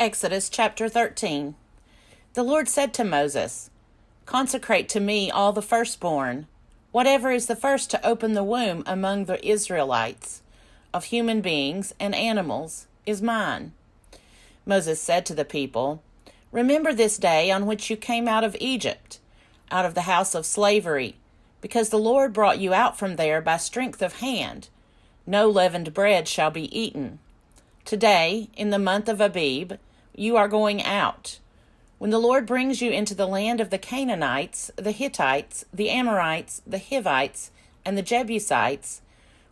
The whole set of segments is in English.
Exodus chapter 13. The Lord said to Moses, "Consecrate to me all the firstborn, whatever is the first to open the womb among the Israelites, of human beings and animals, is mine." Moses said to the people, "Remember this day on which you came out of Egypt, out of the house of slavery, because the Lord brought you out from there by strength of hand. No leavened bread shall be eaten. Today, in the month of Abib, you are going out. When the Lord brings you into the land of the Canaanites, the Hittites, the Amorites, the Hivites, and the Jebusites,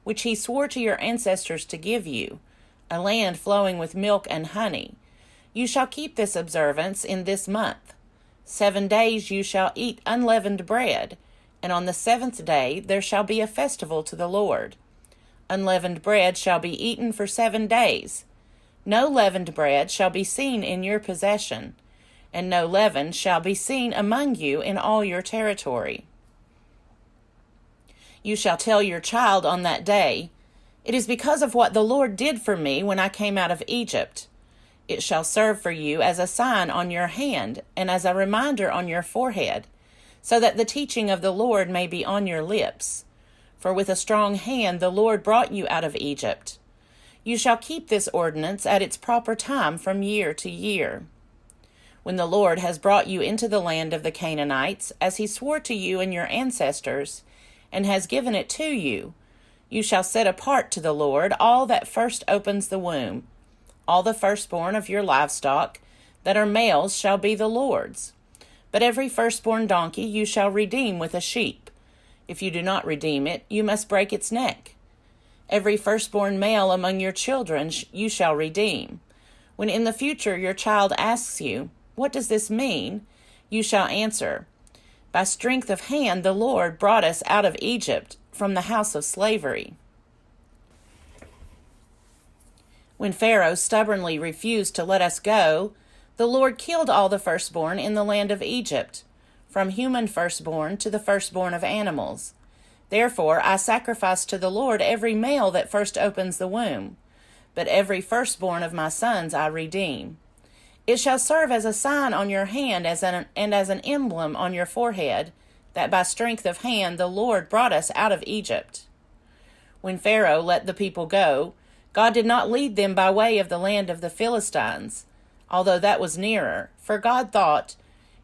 which he swore to your ancestors to give you, a land flowing with milk and honey, you shall keep this observance in this month. 7 days you shall eat unleavened bread, and on the 7th day there shall be a festival to the Lord. Unleavened bread shall be eaten for 7 days. No leavened bread shall be seen in your possession, and no leaven shall be seen among you in all your territory. You shall tell your child on that day, 'It is because of what the Lord did for me when I came out of Egypt.' It shall serve for you as a sign on your hand and as a reminder on your forehead, so that the teaching of the Lord may be on your lips. For with a strong hand the Lord brought you out of Egypt. You shall keep this ordinance at its proper time from year to year. When the Lord has brought you into the land of the Canaanites, as he swore to you and your ancestors, and has given it to you, you shall set apart to the Lord all that first opens the womb. All the firstborn of your livestock that are males shall be the Lord's. But every firstborn donkey you shall redeem with a sheep. If you do not redeem it, you must break its neck. Every firstborn male among your children you shall redeem. When in the future your child asks you, 'What does this mean?' you shall answer, 'By strength of hand the Lord brought us out of Egypt from the house of slavery.'" When Pharaoh stubbornly refused to let us go, the Lord killed all the firstborn in the land of Egypt, from human firstborn to the firstborn of animals. Therefore I sacrifice to the Lord every male that first opens the womb, but every firstborn of my sons I redeem. It shall serve as a sign on your hand and as an emblem on your forehead, that by strength of hand the Lord brought us out of Egypt. When Pharaoh let the people go, God did not lead them by way of the land of the Philistines, although that was nearer, for God thought,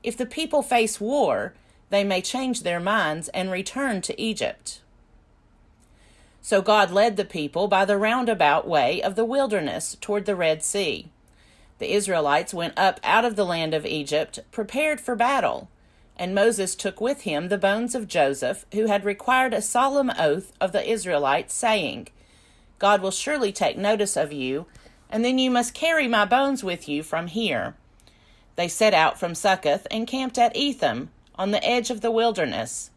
"If the people face war, they may change their minds and return to Egypt." So God led the people by the roundabout way of the wilderness toward the Red Sea. The Israelites went up out of the land of Egypt, prepared for battle, and Moses took with him the bones of Joseph, who had required a solemn oath of the Israelites, saying, "God will surely take notice of you, and then you must carry my bones with you from here." They set out from Succoth and camped at Etham, on the edge of the wilderness.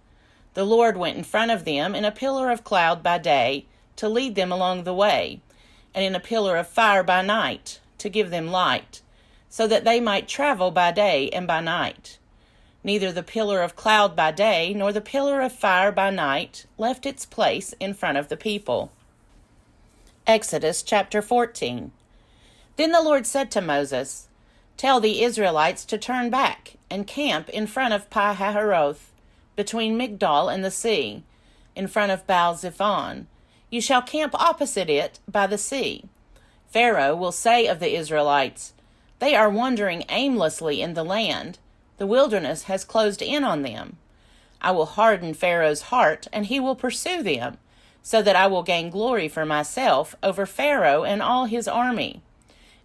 The Lord went in front of them in a pillar of cloud by day to lead them along the way, and in a pillar of fire by night to give them light, so that they might travel by day and by night. Neither the pillar of cloud by day nor the pillar of fire by night left its place in front of the people. Exodus chapter 14. Then the Lord said to Moses, "Tell the Israelites to turn back and camp in front of Pi-hahiroth, between Migdol and the sea, in front of Baal-zephon. You shall camp opposite it by the sea. Pharaoh will say of the Israelites, 'They are wandering aimlessly in the land. The wilderness has closed in on them.' I will harden Pharaoh's heart, and he will pursue them, so that I will gain glory for myself over Pharaoh and all his army.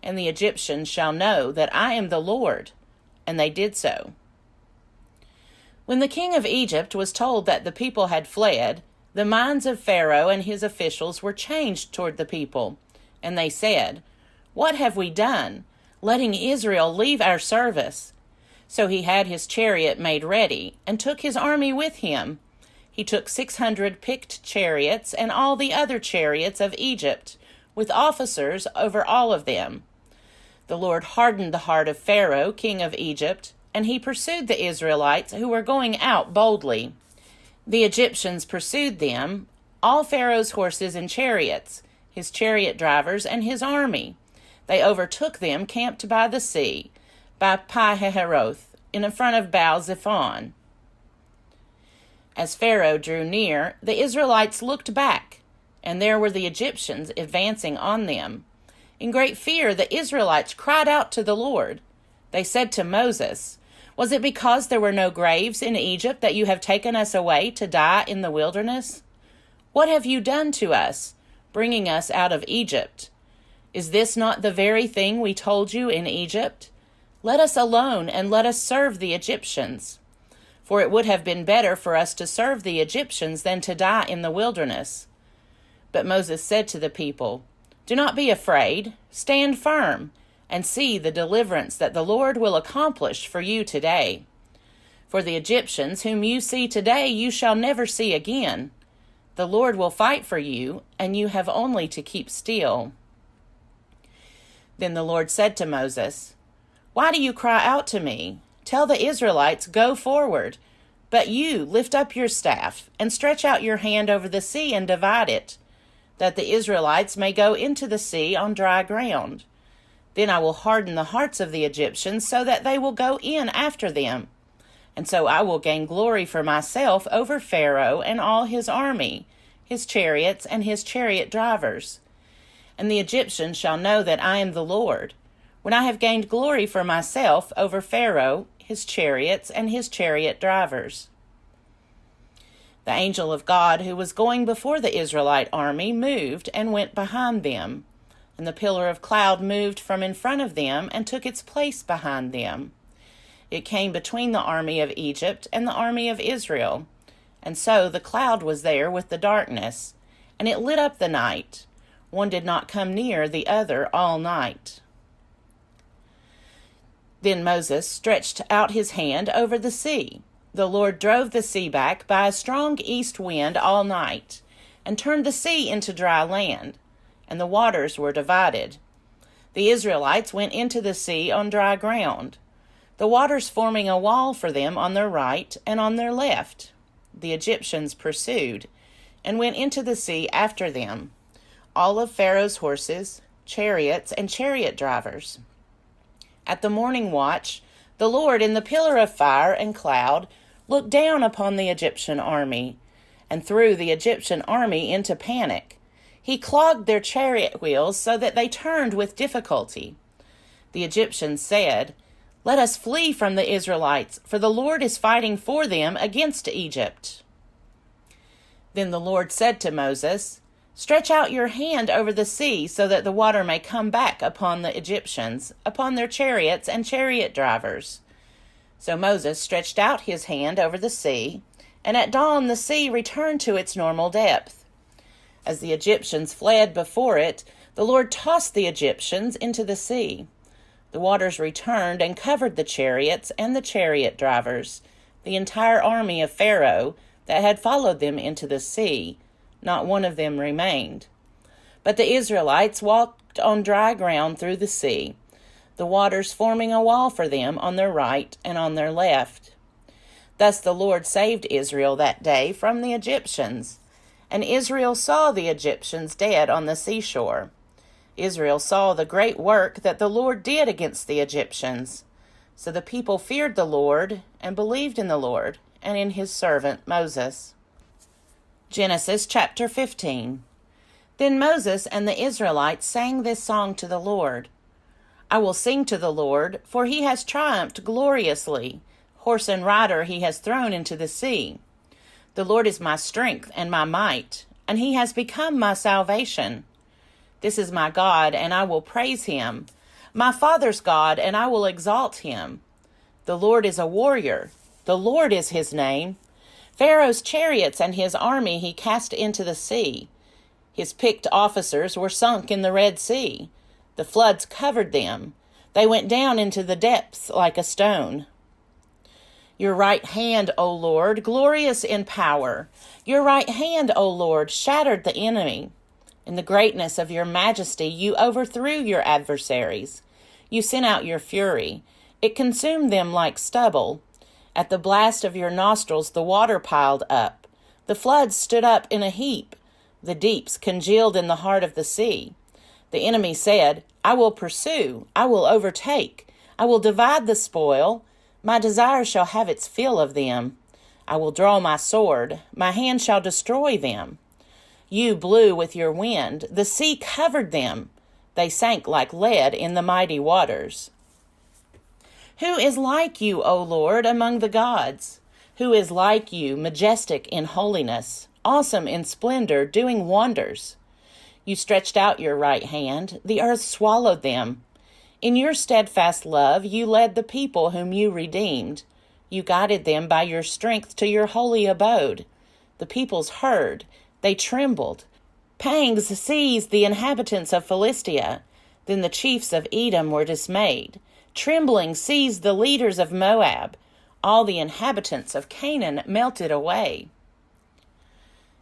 And the Egyptians shall know that I am the Lord." And they did so. When the king of Egypt was told that the people had fled, the minds of Pharaoh and his officials were changed toward the people, and they said, "What have we done, letting Israel leave our service?" So he had his chariot made ready, and took his army with him. He took 600 picked chariots and all the other chariots of Egypt, with officers over all of them. The Lord hardened the heart of Pharaoh, king of Egypt, and he pursued the Israelites who were going out boldly. The Egyptians pursued them, all Pharaoh's horses and chariots, his chariot drivers and his army. They overtook them camped by the sea, by Pi-hahiroth, in front of Baal-zephon. As Pharaoh drew near, the Israelites looked back, and there were the Egyptians advancing on them. In great fear, the Israelites cried out to the Lord. They said to Moses, "Was it because there were no graves in Egypt that you have taken us away to die in the wilderness? What have you done to us, bringing us out of Egypt? Is this not the very thing we told you in Egypt? Let us alone and let us serve the Egyptians. For it would have been better for us to serve the Egyptians than to die in the wilderness." But Moses said to the people, "Do not be afraid. Stand firm and see the deliverance that the Lord will accomplish for you today. For the Egyptians whom you see today you shall never see again. The Lord will fight for you, and you have only to keep still." Then the Lord said to Moses, "Why do you cry out to me? Tell the Israelites, 'Go forward.' But you lift up your staff and stretch out your hand over the sea and divide it, that the Israelites may go into the sea on dry ground. Then I will harden the hearts of the Egyptians so that they will go in after them. And so I will gain glory for myself over Pharaoh and all his army, his chariots and his chariot drivers. And the Egyptians shall know that I am the Lord, when I have gained glory for myself over Pharaoh, his chariots, and his chariot drivers." The angel of God who was going before the Israelite army moved and went behind them, and the pillar of cloud moved from in front of them and took its place behind them. It came between the army of Egypt and the army of Israel, and so the cloud was there with the darkness, and it lit up the night. One did not come near the other all night. Then Moses stretched out his hand over the sea. The Lord drove the sea back by a strong east wind all night, and turned the sea into dry land, and the waters were divided. The Israelites went into the sea on dry ground, the waters forming a wall for them on their right and on their left. The Egyptians pursued, and went into the sea after them, all of Pharaoh's horses, chariots, and chariot drivers. At the morning watch, the Lord in the pillar of fire and cloud looked down upon the Egyptian army, and threw the Egyptian army into panic. He clogged their chariot wheels so that they turned with difficulty. The Egyptians said, "Let us flee from the Israelites, for the Lord is fighting for them against Egypt." Then the Lord said to Moses, "Stretch out your hand over the sea so that the water may come back upon the Egyptians, upon their chariots and chariot drivers." So Moses stretched out his hand over the sea, and at dawn the sea returned to its normal depth. As the Egyptians fled before it, the Lord tossed the Egyptians into the sea. The waters returned and covered the chariots and the chariot drivers, the entire army of Pharaoh that had followed them into the sea. Not one of them remained. But the Israelites walked on dry ground through the sea, the waters forming a wall for them on their right and on their left. Thus the Lord saved Israel that day from the Egyptians, and Israel saw the Egyptians dead on the seashore. Israel saw the great work that the Lord did against the Egyptians. So the people feared the Lord and believed in the Lord and in his servant Moses. Genesis chapter 15. Then Moses and the Israelites sang this song to the Lord. "I will sing to the Lord, for he has triumphed gloriously. Horse and rider he has thrown into the sea. The Lord is my strength and my might, and he has become my salvation. This is my God, and I will praise him, my father's God, and I will exalt him. The Lord is a warrior. The Lord is his name. Pharaoh's chariots and his army he cast into the sea. His picked officers were sunk in the Red Sea. The floods covered them. They went down into the depths like a stone. Your right hand, O Lord, glorious in power. Your right hand, O Lord, shattered the enemy. In the greatness of your majesty, you overthrew your adversaries. You sent out your fury. It consumed them like stubble. At the blast of your nostrils, the water piled up. The floods stood up in a heap. The deeps congealed in the heart of the sea. The enemy said, I will pursue, I will overtake, I will divide the spoil, my desire shall have its fill of them. I will draw my sword, my hand shall destroy them. You blew with your wind, the sea covered them. They sank like lead in the mighty waters. Who is like you, O Lord, among the gods? Who is like you, majestic in holiness, awesome in splendor, doing wonders? You stretched out your right hand, the earth swallowed them. In your steadfast love you led the people whom you redeemed. You guided them by your strength to your holy abode. The peoples heard, they trembled. Pangs seized the inhabitants of Philistia. Then the chiefs of Edom were dismayed. Trembling seized the leaders of Moab. All the inhabitants of Canaan melted away.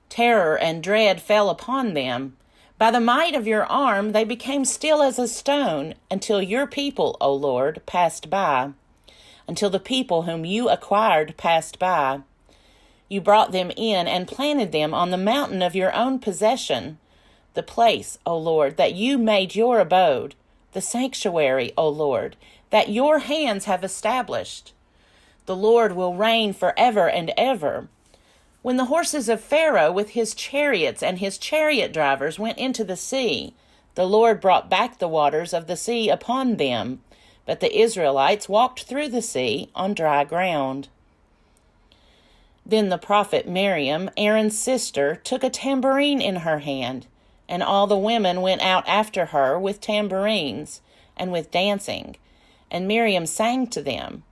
Terror and dread fell upon them. By the might of your arm they became still as a stone, until your people, O Lord, passed by, until the people whom you acquired passed by. You brought them in and planted them on the mountain of your own possession, the place, O Lord, that you made your abode, the sanctuary, O Lord, that your hands have established. The Lord will reign forever and ever. When the horses of Pharaoh with his chariots and his chariot drivers went into the sea, the Lord brought back the waters of the sea upon them, but the Israelites walked through the sea on dry ground. Then the prophet Miriam, Aaron's sister, took a tambourine in her hand, and all the women went out after her with tambourines and with dancing, and Miriam sang to them,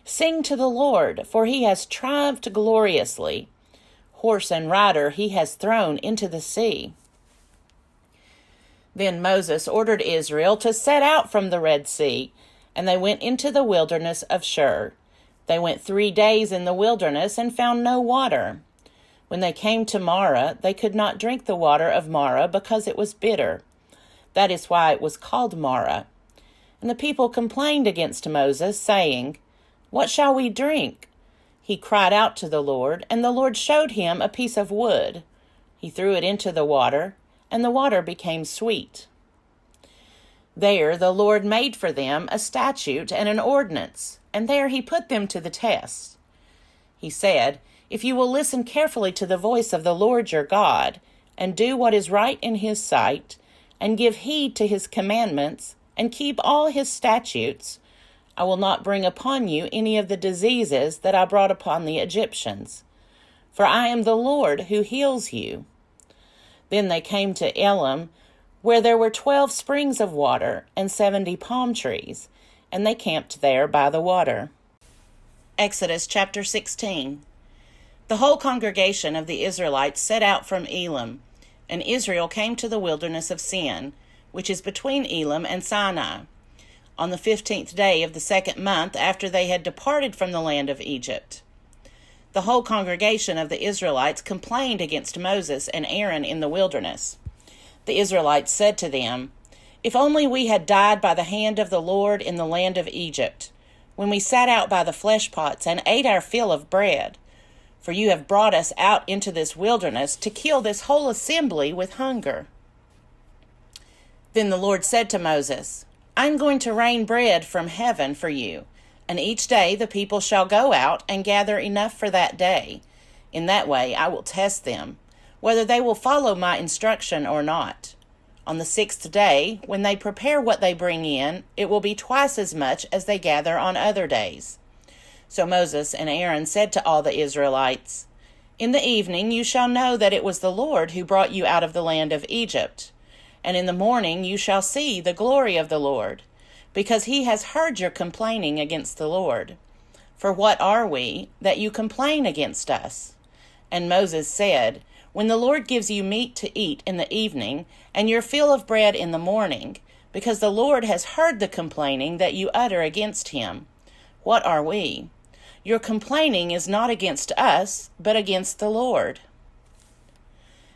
Sing to the Lord, for he has triumphed gloriously. Horse and rider he has thrown into the sea. Then Moses ordered Israel to set out from the Red Sea, and they went into the wilderness of Shur. They went 3 days in the wilderness and found no water. When they came to Marah, they could not drink the water of Marah because it was bitter. That is why it was called Marah. And the people complained against Moses, saying, What shall we drink? He cried out to the Lord, and the Lord showed him a piece of wood. He threw it into the water, and the water became sweet. There the Lord made for them a statute and an ordinance, and there he put them to the test. He said, If you will listen carefully to the voice of the Lord your God, and do what is right in his sight, and give heed to his commandments, and keep all his statutes, I will not bring upon you any of the diseases that I brought upon the Egyptians. For I am the Lord who heals you. Then they came to Elim, where there were 12 springs of water and 70 palm trees, and they camped there by the water. Exodus chapter 16. The whole congregation of the Israelites set out from Elim, and Israel came to the wilderness of Sin, which is between Elim and Sinai, on the 15th day of the 2nd month after they had departed from the land of Egypt. The whole congregation of the Israelites complained against Moses and Aaron in the wilderness. The Israelites said to them, If only we had died by the hand of the Lord in the land of Egypt, when we sat out by the flesh pots and ate our fill of bread. For you have brought us out into this wilderness to kill this whole assembly with hunger. Then the Lord said to Moses, I am going to rain bread from heaven for you, and each day the people shall go out and gather enough for that day. In that way I will test them, whether they will follow my instruction or not. On the 6th day, when they prepare what they bring in, it will be twice as much as they gather on other days. So Moses and Aaron said to all the Israelites, In the evening you shall know that it was the Lord who brought you out of the land of Egypt. And in the morning you shall see the glory of the Lord, because he has heard your complaining against the Lord. For what are we, that you complain against us? And Moses said, When the Lord gives you meat to eat in the evening, and your fill of bread in the morning, because the Lord has heard the complaining that you utter against him, what are we? Your complaining is not against us, but against the Lord.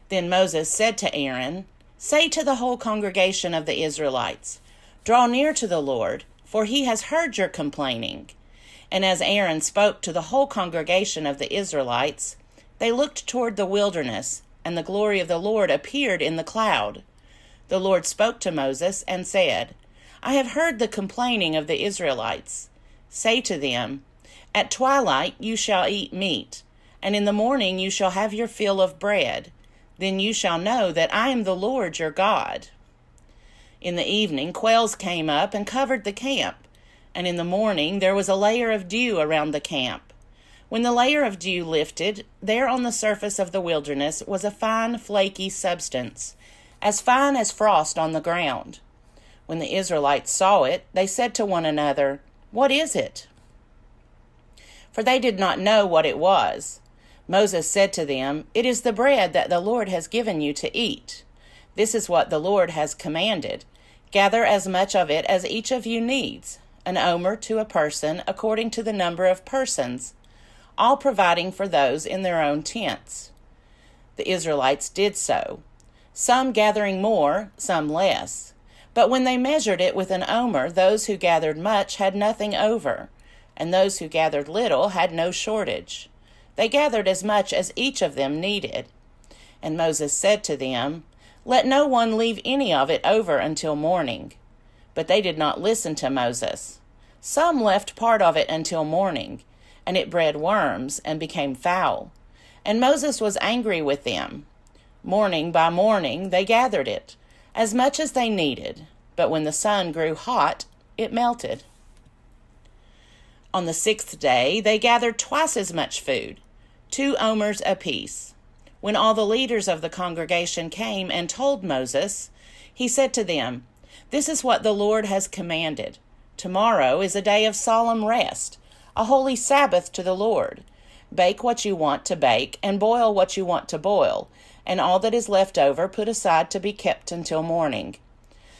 Then Moses said to Aaron, Say to the whole congregation of the Israelites, Draw near to the Lord, for he has heard your complaining. And as Aaron spoke to the whole congregation of the Israelites, they looked toward the wilderness, and the glory of the Lord appeared in the cloud. the Lord spoke to Moses and said, I have heard the complaining of the Israelites. Say to them, At twilight you shall eat meat, and in the morning you shall have your fill of bread. Then you shall know that I am the Lord your God. In the evening quails came up and covered the camp, and in the morning there was a layer of dew around the camp. When the layer of dew lifted, there on the surface of the wilderness was a fine, flaky substance, as fine as frost on the ground. When the Israelites saw it, they said to one another, What is it? For they did not know what it was. Moses said to them, It is the bread that the Lord has given you to eat. This is what the Lord has commanded. Gather as much of it as each of you needs, an omer to a person according to the number of persons, all providing for those in their own tents. The Israelites did so, some gathering more, some less. But when they measured it with an omer, those who gathered much had nothing over, and those who gathered little had no shortage. They gathered as much as each of them needed. And Moses said to them, Let no one leave any of it over until morning. But they did not listen to Moses. Some left part of it until morning, and it bred worms and became foul. And Moses was angry with them. Morning by morning they gathered it, as much as they needed, but when the sun grew hot, it melted. On the 6th day they gathered twice as much food, 2 omers apiece. When all the leaders of the congregation came and told Moses, he said to them, This is what the Lord has commanded. Tomorrow is a day of solemn rest, a holy Sabbath to the Lord. Bake what you want to bake and boil what you want to boil, and all that is left over put aside to be kept until morning.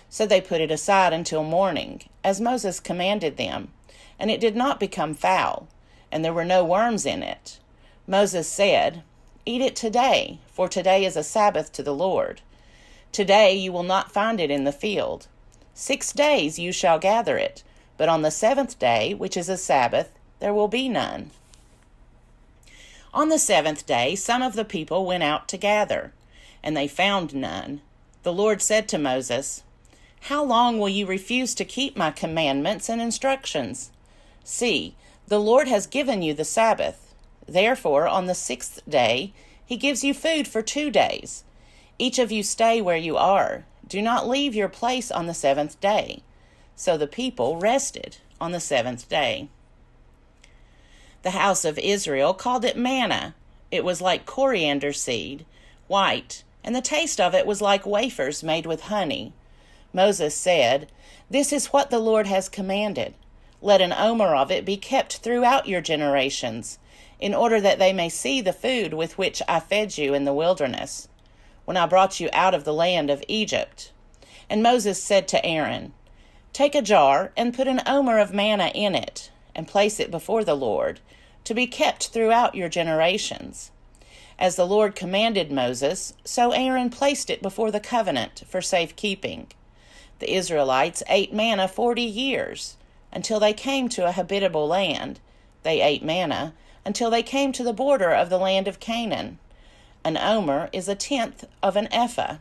So they put it aside until morning, as Moses commanded them, and it did not become foul, and there were no worms in it. Moses said, Eat it today, for today is a Sabbath to the Lord. Today you will not find it in the field. 6 days you shall gather it, but on the 7th day, which is a Sabbath, there will be none. On the 7th day some of the people went out to gather, and they found none. The Lord said to Moses, How long will you refuse to keep my commandments and instructions? See, the Lord has given you the Sabbath. Therefore, on the 6th day, he gives you food for 2 days. Each of you stay where you are. Do not leave your place on the 7th day. So the people rested on the 7th day. The house of Israel called it manna. It was like coriander seed, white, and the taste of it was like wafers made with honey. Moses said, This is what the Lord has commanded. Let an omer of it be kept throughout your generations, in order that they may see the food with which I fed you in the wilderness, when I brought you out of the land of Egypt. And Moses said to Aaron, Take a jar and put an omer of manna in it, and place it before the Lord, to be kept throughout your generations. As the Lord commanded Moses, so Aaron placed it before the covenant for safekeeping. The Israelites ate manna 40 years, until they came to a habitable land. They ate manna until they came to the border of the land of Canaan. An omer is 1/10 of an ephah.